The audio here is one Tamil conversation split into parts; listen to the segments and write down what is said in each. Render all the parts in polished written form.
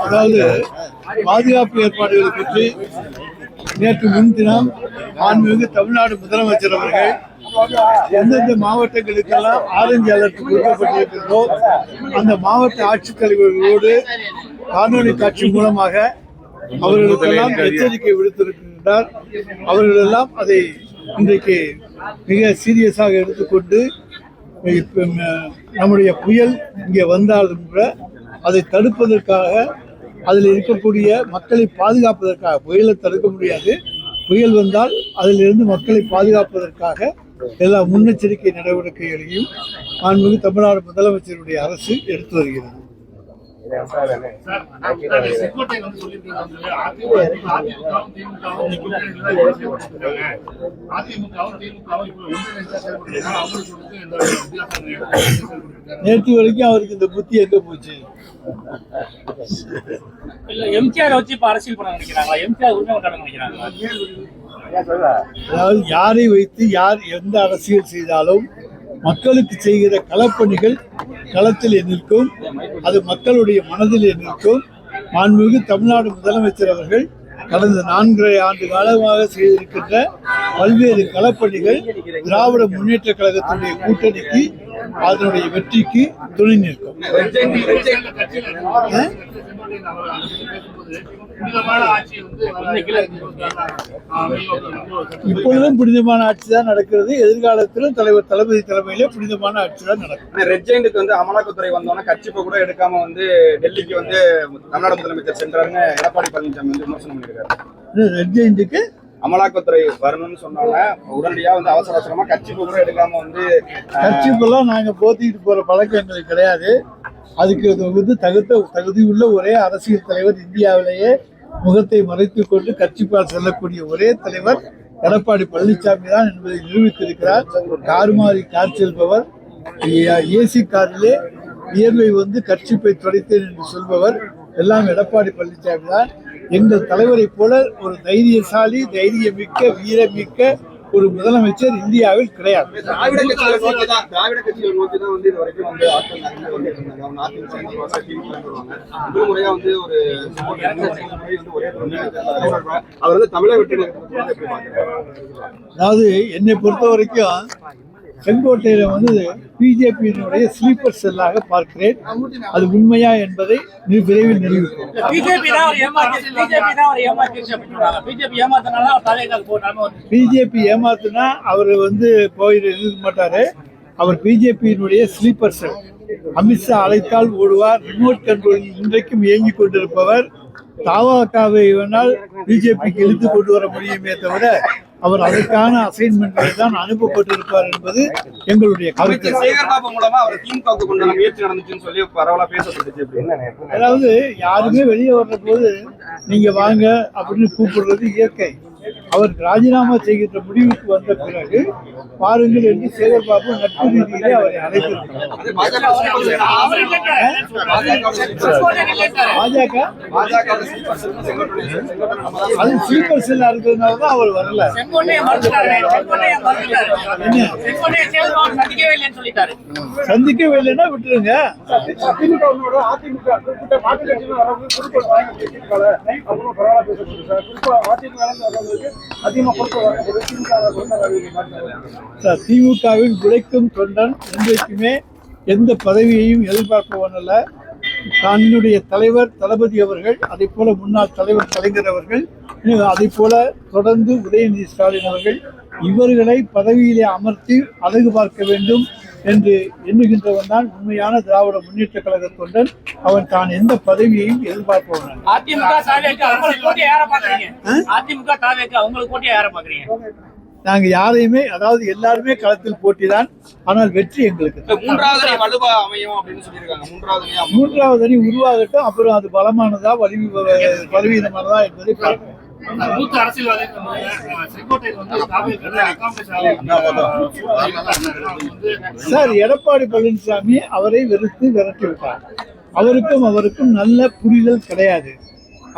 அதாவது பாதுகாப்பு ஏற்பாடுகளை பற்றி நேற்று முன்தினம் மாண்புமிகு தமிழ்நாடு முதலமைச்சர் அவர்கள் எந்தெந்த மாவட்டங்களுக்கெல்லாம் ஆரஞ்சு அலர்ட் கொடுக்கப்பட்டிருக்கிறதோ அந்த மாவட்ட ஆட்சித்தலைவர்களோடு காணொலி காட்சி மூலமாக அவர்களுக்கெல்லாம் எச்சரிக்கை விடுத்திருக்கின்றார். அவர்களெல்லாம் அதை இன்றைக்கு மிக சீரியஸாக எடுத்துக்கொண்டு நம்முடைய புயல் இங்கே வந்தாலும் கூட அதை தடுப்பதற்காக அதில் இருக்கக்கூடிய மக்களை பாதுகாப்பதற்காக, புயலை தடுக்க முடியாது, புயல் வந்தால் அதிலிருந்து மக்களை பாதுகாப்பதற்காக எல்லா முன்னெச்சரிக்கை நடவடிக்கைகளையும் மாண்புமிகு தமிழ்நாடு முதலமைச்சருடைய அரசு எடுத்து வருகிறது. நேற்று வரைக்கும் அவருக்கு இந்த புத்தி எங்க போச்சு? எம்ஜிஆர் வச்சு இப்ப அரசியல் பண்ண நினைக்கிறாங்களா? எம்ஜிஆர் உரிமை கொண்டாட நினைக்கிறாங்களா? அதாவது யாரை வைத்து யார் எந்த அரசியல் செய்தாலும் மக்களுக்கு செய்கிற களப்பணிகள் களத்தில் நிற்கும், அது மக்களுடைய மனதில் நிற்கும். மாண்புமிகு தமிழ்நாடு முதலமைச்சர் அவர்கள் கடந்த 4.5 ஆண்டு காலமாக செய்திருக்கின்ற பல்வேறு களப்பணிகள் திராவிட முன்னேற்ற கழகத்தினுடைய கூட்டணிக்கு, அதனுடைய வெற்றிக்கு துணை நிற்கும். இப்பொழுதும் புனிதமான ஆட்சி தான் நடக்கிறது. எதிர்காலத்திலும் தலைவர் தளபதி தலைமையிலே புனிதமான ஆட்சி தான் நடக்கும். ரெட் ஜெயண்டுக்கு வந்து அமலாக்கத்துறை வந்தோன்னா கட்சிப்பை கூட எடுக்காம வந்து டெல்லிக்கு வந்து தமிழ்நாடு முதலமைச்சர் சென்றாருன்னு எடப்பாடி பழனிசாமி வந்து விமர்சனம் பண்ணியிருக்காரு. ரெட் ஜெயண்டுக்கு அமலாக்கத்துறை வரணும்னு சொன்னாங்க, உடனடியா வந்து அவசர அவசரமா கட்சிப்பை கூட எடுக்காம வந்து கட்சிப்பெல்லாம் நாங்க போத்திட்டு போற பழக்கம் எங்களுக்கு கிடையாது. அதுக்கு வந்து தகுதியுள்ள ஒரே அரசியல் தலைவர், இந்தியாவிலேயே முகத்தை மறைத்துக் கொண்டு கட்சிப்பால் செல்லக்கூடிய ஒரே தலைவர் எடப்பாடி பழனிசாமி தான் என்பதை நிரூபித்திருக்கிறார். கார் மாறி கார் செல்பவர், ஏசி காரிலே வியர்வை வந்து கட்சிப்பை துடைத்தேன் என்று சொல்பவர் எல்லாம் எடப்பாடி பழனிசாமி தான். எங்கள் தலைவரை போல ஒரு தைரியசாலி, தைரியமிக்க, வீரமிக்க ஒரு முதலமைச்சர் இந்தியாவில் கிடையாது. திராவிட கட்சிகள் நோக்கி தான் வந்து இது வரைக்கும் வந்து அவர் வந்து தமிழக வெற்றி. அதாவது என்னை பொறுத்த வரைக்கும் செங்கோட்டையில வந்து பிஜேபியினுடைய ஸ்லீப்பர் செல்லாக பார்க்கிறேன். அது உண்மையா என்பதை விரைவில் நிரூபிக்கும். பிஜேபி ஏமாத்தினா அவர் வந்து போயிருக்க மாட்டாரு. அவர் பிஜேபியினுடைய ஸ்லீப்பர் செல். அமித்ஷா அழைத்தால் ஓடுவார். ரிமோட் கண்ட்ரோலில் இன்றைக்கும் இயங்கிக் கொண்டிருப்பவர். தவாகாவை வேணால் பிஜேபிக்கு இழுத்து கொண்டு வர முடியுமே தவிர அவர் அதற்கான அசைன்மெண்ட்களை தான் அனுப்பப்பட்டிருப்பார் என்பது எங்களுடைய கருத்து. அதாவது யாருமே வெளியே வர்ற போது நீங்க வாங்க அப்படின்னு கூப்பிடுறது இயற்கை. அவர் ராஜினாமா செய்கின்ற முடிவுக்கு வந்த பிறகு பாருங்கள் என்று சேகர் பாபு நட்பு ரீதியிலே அவரை அழைத்திருக்கிறார். அது ஸ்லீப்பர் செல்லா இருக்கிறதுனால தான் அவர் வரல. சந்திக்கவே இல்லைன்னா விட்டுருங்க. திமுகவின் உழைக்கும் தொண்டன் என்றைக்குமே எந்த பதவியையும் எதிர்பார்ப்பவன் அல்ல. தன்னுடைய தலைவர் தளபதி அவர்கள், அதே போல முன்னாள் தலைவர் கலைஞர் அவர்கள், அதே போல தொடர்ந்து உதயநிதி ஸ்டாலின் அவர்கள் இவர்களை பதவியிலே அமர்த்தி அழகு பார்க்க வேண்டும் என்று எண்ணுகின்றவன் தான் உண்மையான திராவிட முன்னேற்ற கழக தொண்டன். அவன் தான் எந்த பதவியையும் எதிர்பார்ப்பவன். நாங்க யாரையுமே, அதாவது எல்லாருமே களத்தில் போட்டிதான், ஆனால் வெற்றி எங்களுக்கு. மூன்றாவது அணி உருவாகட்டும், அப்புறம் அது பலமானதா பலவீனமானதா என்பதை பார்ப்போம். சார், எடப்பாடி பழனிசாமி அவரை வெறுத்து விரட்டிவிட்டார். அவருக்கும் நல்ல புரிதல் கிடையாது.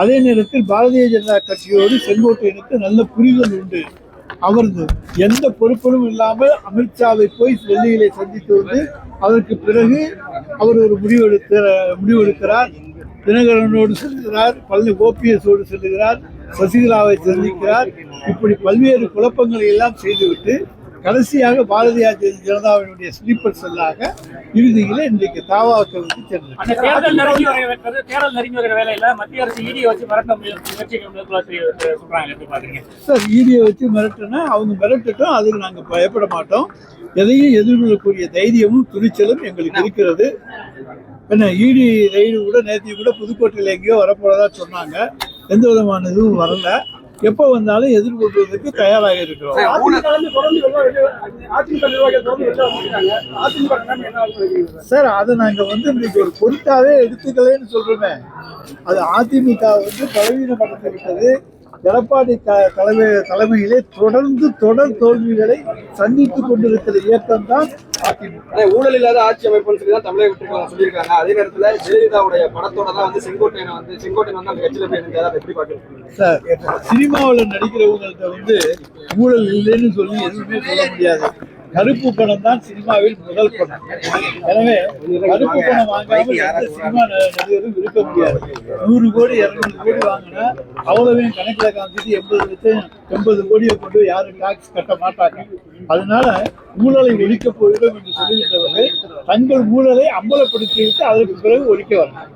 அதே நேரத்தில் பாரதிய ஜனதா கட்சியோடு செங்கோட்டையனுக்கு நல்ல புரிதல் உண்டு. அவரது எந்த பொறுப்பும் இல்லாமல் அமித்ஷாவை போய் டெல்லியிலே சந்தித்து வந்து அதற்கு பிறகு அவர் ஒரு முடிவெடுக்கிறார். தினகரனோடு செல்கிறார், ஓபிஎஸோடு செல்கிறார், சசிகலாவை சந்திக்கிறார். இப்படி பல்வேறு குழப்பங்களை எல்லாம் செய்துவிட்டு கடைசியாக பாரதிய ஜனதாவினுடைய ஸ்லீப்பர் செல்லாக இறுதியில் இன்றைக்கு தாவாக்களுக்கு சென்றார். அந்த தேர்தல் நெருங்கி வருகிற வேலையில மத்திய அரசு ஈடியை வச்சு மிரட்ட முயற்சிகள் மேற்கொள்ள சொல்றாங்க. எப்படி பாக்குறீங்க சார்? ஈடியை வச்சு மிரட்டுனா அவங்க மிரட்டட்டும், அதுக்கு நாங்கள் பயப்பட மாட்டோம். எதையும் எதிர்கொள்ளக்கூடிய தைரியமும் துணிச்சலும் எங்களுக்கு இருக்கிறது. என்ன ஈடி ரெய்டு கூட நேற்று கூட புதுக்கோட்டையில் எங்கேயோ வரப்போறதா சொன்னாங்க. எந்த விதமான இதுவும் வரல. எப்போ வந்தாலும் எதிர்கொள்வதற்கு தயாராக இருக்கிறோம். சார், அதை நாங்கள் இன்னைக்கு ஒரு பொருட்டாவே எடுத்துக்கலன்னு சொல்றோமே. அது அதிமுக பலவீனப்படுத்தி விட்டது. எடப்பாடி தலைமையிலே தொடர் தோல்விகளை சந்தித்துக் கொண்டிருக்கிற இயக்கம் தான் அதிமுக. ஊழல் இல்லாத ஆட்சி அமைப்புன்னு சொல்லி தான் தமிழக வெற்றி சொல்லியிருக்காங்க. அதே நேரத்தில் ஜெயலலிதாவுடைய படத்தோட தான் செங்கோட்டையன் அந்த கட்சியில போய் இருந்தாரு. அதை எப்படி பாக்குறீங்க சார்? சினிமாவில் நடிக்கிறவங்கள்ட்ட ஊழல் இல்லைன்னு சொல்லி எதுவுமே சொல்ல முடியாது. கருப்பு பணம் தான் சினிமாவில் முதல் பணம். எனவே கருப்பு பணம் வாங்காமல் எந்த சினிமா நடிகரும் இருக்க முடியாது. 100 கோடி 200 கோடி வாங்கினா அவ்வளவையும் கணக்கில் காமிச்சிட்டு 80 கோடியை கொண்டு யாரும் டாக்ஸ் கட்ட மாட்டாங்க. அதனால ஊழலை ஒழிக்கப் போகிறோம் என்று சொல்லுகின்றவர்கள் தங்கள் ஊழலை அம்பலப்படுத்திவிட்டு அதற்கு பிறகு ஒழிக்க வரணும்.